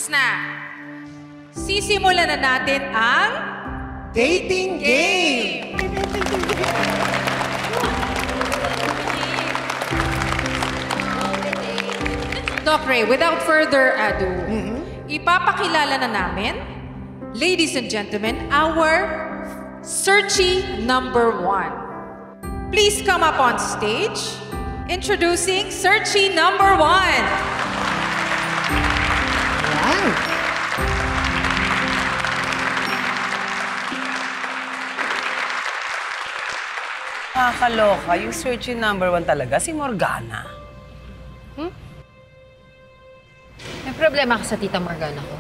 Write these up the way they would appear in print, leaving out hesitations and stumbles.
Tapos na. Sisimulan na natin ang Dating game! Doc Ray, without further ado, ipapakilala na namin, ladies and gentlemen, our Searchy number 1. Please come up on stage. Introducing Searchy number 1. Wow! Nakakaloka. Yung Searchy number 1 talaga, si Morgana. May problema ka sa tita Morgana ko.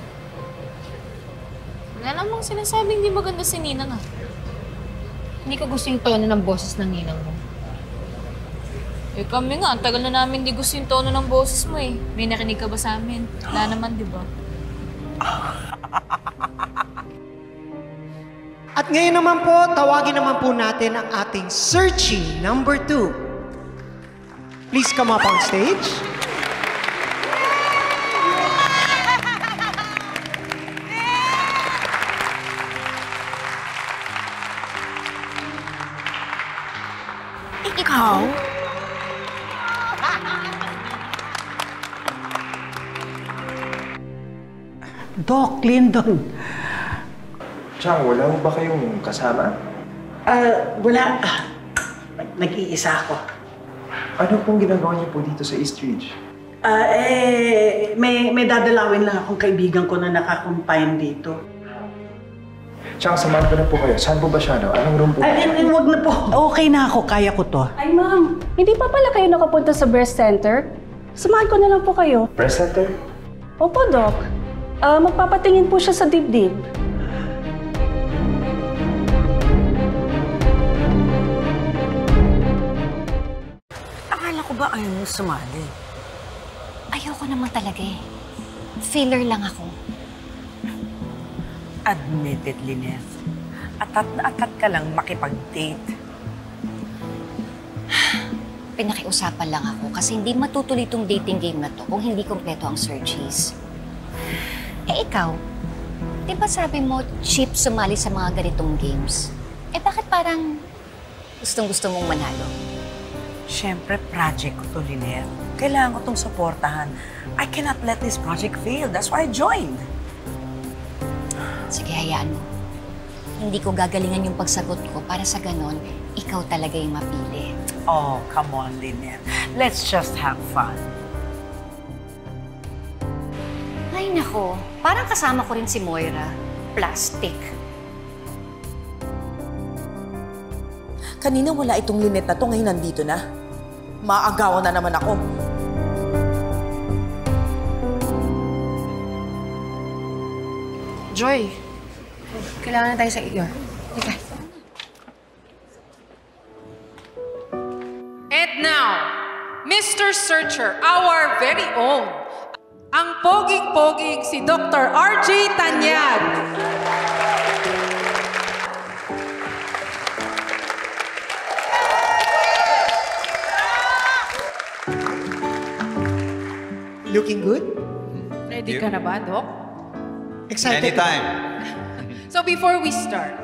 Wala namang sinasabing hindi maganda si Ninang ah. Hindi ko gusto yung tono ng boses ng Ninang mo. Eh kami nga, ang tagal na namin hindi gusto yung tono ng boses mo eh. May nakinig ka ba sa amin? Wala naman, di ba? At ngayon naman po, tawagin naman po natin ang ating Searchy number 2. Please come up on stage. Ikaw? Doc Lyndon. Chang, wala mo ba kayong kasama? Wala. Nag-iisa ako. Ano pong ginagawa niyo po dito sa East Ridge? May dadalawin lang akong kaibigan ko na nakakumpine dito. Chang, samahan ko na po kayo. Saan po ba siya, no? Anong room po? Huwag na po. Okay na ako. Kaya ko to. Ay, ma'am. Hindi pa pala kayo nakapunta sa breast center? Samahan ko na lang po kayo. Breast center? Opo, Doc. Magpapatingin po siya sa dibdib. Akala ko ba ayaw mo sumali? Ayoko naman talaga eh. Filler lang ako. Admittedly, Neth. Atat na atat ka lang makipag-date. Pinakiusapan lang ako kasi hindi matutuloy itong dating game na to kung hindi kompleto ang searches. Eh ikaw, di ba sabi mo cheap sumali sa mga ganitong games? Eh bakit parang gustong-gusto mong manalo? Siyempre, project ko to, Lynette. Kailangan ko itong suportahan. I cannot let this project fail. That's why I joined. Sige, hayaan mo. Hindi ko gagalingan yung pagsagot ko para sa ganon, ikaw talaga yung mapili. Oh, come on, Lynette. Let's just have fun. Ay, nako. Parang kasama ko rin si Moira. Plastic. Kanina wala itong Lynette na to, ngayon nandito na. Maagawan na naman ako. Joy, kailangan na tayo sa iyo. Teka. And now, Mr. Searcher, our very own, ang poging-poging si Dr. RJ Tanyag. Looking good? Ready ka na ba, Doc? Excited? Anytime. So before we start,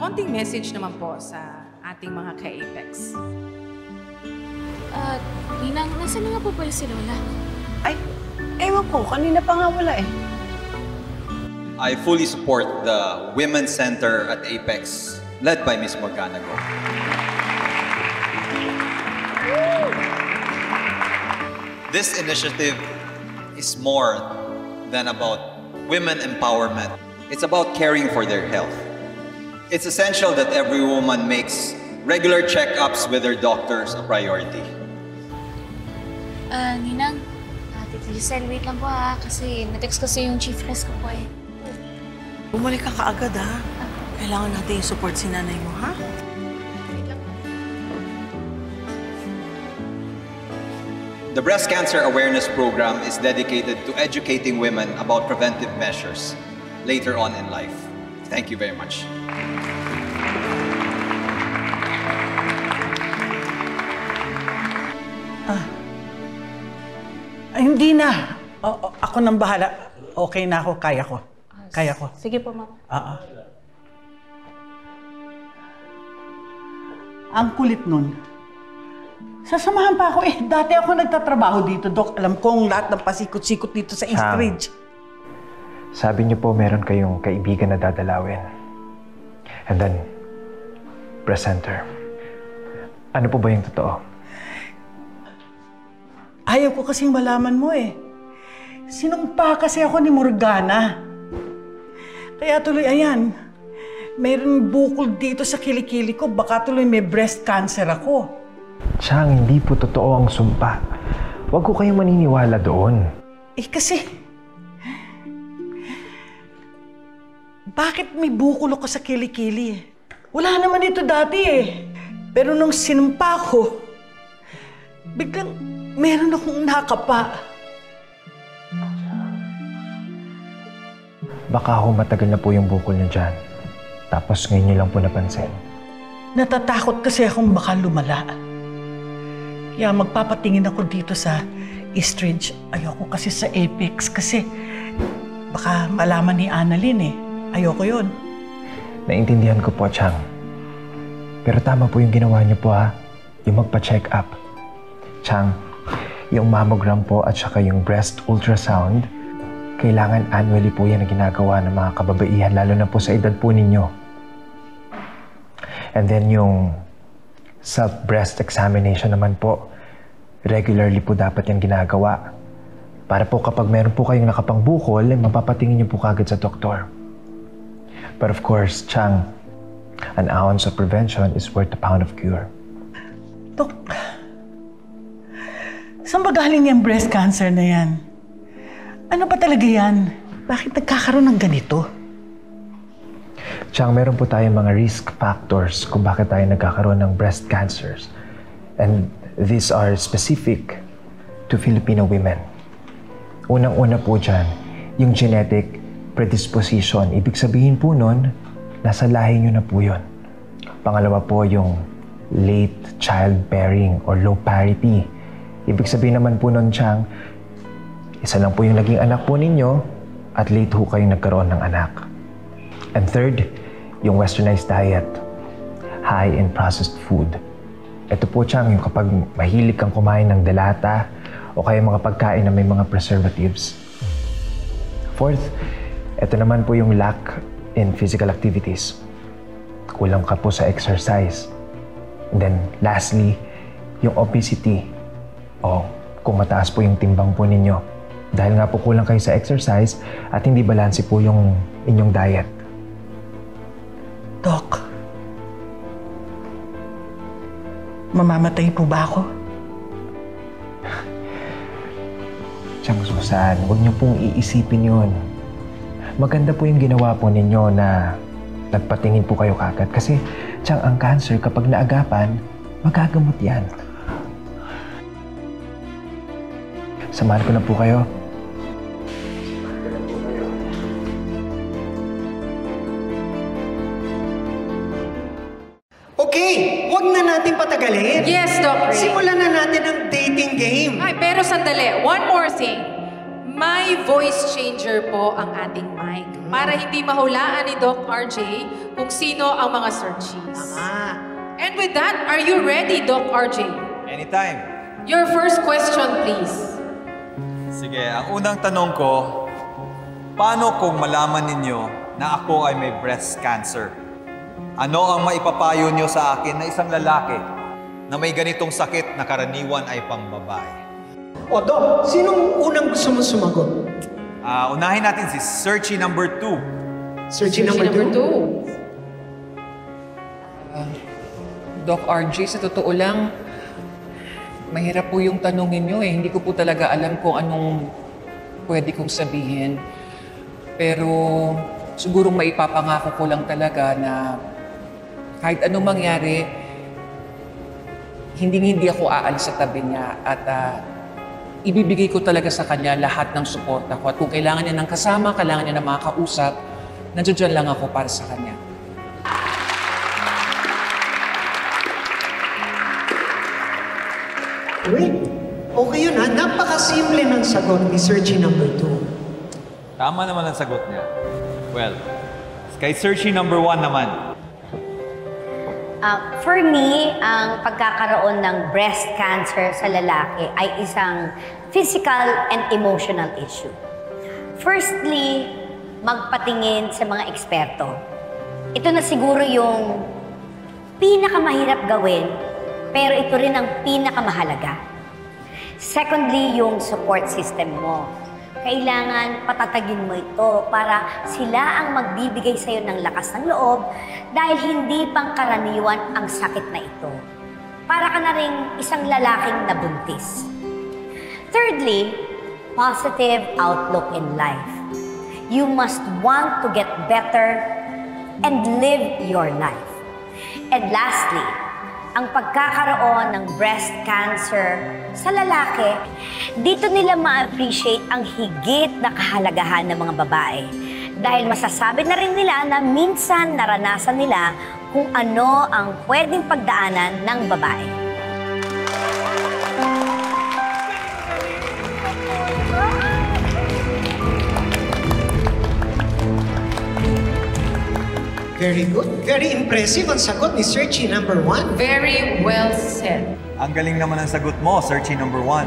konting message naman po sa ating mga ka-Apex. Ninang, nasa na nga po pala si Lola? Ay, ewan ko. Kanina pa nga wala eh. I fully support the Women's Center at Apex, led by Ms. Morgana Go. This initiative is more than about women empowerment. It's about caring for their health. It's essential that every woman makes regular checkups with her doctors a priority. Ninang, Tita Giselle, wait lang po kasi na-text kasi yung chief nurse ko po eh. Bumalik ka kaagad, ha? Kailangan natin yung support si nanay mo, ha? The Breast Cancer Awareness Program is dedicated to educating women about preventive measures later on in life. Thank you very much. Hindi na. Ako nang bahala. okay na ako. Kaya ko. Kaya ko. Sige po, ma'am. Ang kulit nun. Sasamahan pa ako eh. Dati ako nagtatrabaho dito, Doc. Alam kong lahat ng pasikot-sikot dito sa East Ridge. Sabi niyo po meron kayong kaibigan na dadalawin. And then, presenter. Ano po ba yung totoo? Ayaw ko kasing malaman mo eh. Sinumpa kasi ako ni Morgana. Kaya tuloy, ayan. Mayroong bukol dito sa kilikili ko. Baka tuloy may breast cancer ako. Chang, hindi po totoo ang sumpa. Huwag ko kayong maniniwala doon. Eh kasi, bakit may bukol ako sa kilikili? Wala naman ito dati eh. Pero nung sinumpa ko, biglang meron akong nakapa. Baka ho matagal na po yung bukol niyo dyan. Tapos ngayon niyo lang po napansin. Natatakot kasi akong baka lumala. Kaya magpapatingin ako dito sa East Ridge. Ayoko kasi sa Apex kasi baka malaman ni Annalyn eh. Ayoko yun. Naintindihan ko po, Chang. Pero tama po yung ginawa niyo po ha. Yung magpa-check up. Chang, yung mammogram po at saka yung breast ultrasound, kailangan annually po yan na ginagawa ng mga kababaihan, lalo na po sa edad po ninyo. And then yung self-breast examination naman po, regularly po dapat yan ginagawa. Para po kapag meron po kayong nakapangbukol, mapapatingin niyo po kagad sa doktor. But of course, Chang, an ounce of prevention is worth a pound of cure. Dok, saan ba galing yung breast cancer na yan? Ano ba talaga yan? Bakit nagkakaroon ng ganito? Chang, meron po tayong mga risk factors kung bakit tayo nagkakaroon ng breast cancers. And these are specific to Filipino women. Unang-una po dyan, yung genetic predisposition. Ibig sabihin po nun, nasa lahi nyo na po yun. Pangalawa po yung late childbearing or low parity. Ibig sabihin naman po nun, Chang, isa lang po yung naging anak po ninyo at late ho kayong nagkaroon ng anak. And third, yung westernized diet, high in processed food. Ito po, Chang, yung kapag mahilig kang kumain ng delata o kaya mga pagkain na may mga preservatives. Fourth, ito naman po yung lack in physical activities. Kulang ka po sa exercise. And then, lastly, yung obesity. O kung mataas po yung timbang po ninyo. Dahil nga po kulang kayo sa exercise at hindi balanse po yung inyong diet. Doc, mamamatay po ba ako? Chang Susan, huwag niyo pong iisipin yun. Maganda po yung ginawa po ninyo na nagpatingin po kayo kagad. Kasi, Chang, ang cancer kapag naagapan, magagamot yan. Samahan ko na po kayo. Okay, wag na natin patagalin. Yes, Doc Ray. Simulan na natin ang dating game. Ay, pero sandali. One more thing. May voice changer po ang ating mic para hindi mahulaan ni Doc RJ kung sino ang mga searchies. And with that, are you ready, Doc RJ? Anytime. Your first question, please. Sige, ang unang tanong ko, paano kung malaman ninyo na ako ay may breast cancer? Ano ang maipapayo niyo sa akin na isang lalaki na may ganitong sakit na karaniwan ay pang babae? O, Doc, sinong unang gusto mo sumagot? Unahin natin si Searchy number 2. Searchy number 2? Doc RJ, sa totoo lang, mahirap po yung tanongin nyo eh. Hindi ko po talaga alam kung anong pwede kong sabihin. Pero siguro maipapangako ko lang talaga na kahit anong mangyari, hindi ako aalis sa tabi niya at ibibigay ko talaga sa kanya lahat ng suporta ko. At kung kailangan niya ng kasama, kailangan niya ng mga kausap, nandiyan lang ako para sa kanya. Wait, okay yun ha. Napakasimple ng sagot ni Searchy number 2. Tama naman ang sagot niya. Well, kay searchy number 1 naman. For me, ang pagkakaroon ng breast cancer sa lalaki ay isang physical and emotional issue. Firstly, magpatingin sa mga eksperto. Ito na siguro yung pinakamahirap gawin, pero ito rin ang pinakamahalaga. Secondly, yung support system mo. Kailangan patatagin mo ito para sila ang magbibigay sa'yo ng lakas ng loob dahil hindi pangkaraniwan ang sakit na ito. Para ka na rin isang lalaking nabuntis. Thirdly, positive outlook in life. You must want to get better and live your life. And lastly, ang pagkakaroon ng breast cancer sa lalaki, dito nila ma-appreciate ang higit na kahalagahan ng mga babae. Dahil masasabi na rin nila na minsan naranasan nila kung ano ang pwedeng pagdaanan ng babae. Very good. Very impressive ang sagot ni Searchy number 1. Very well said. Ang galing naman ang sagot mo, searchy number 1.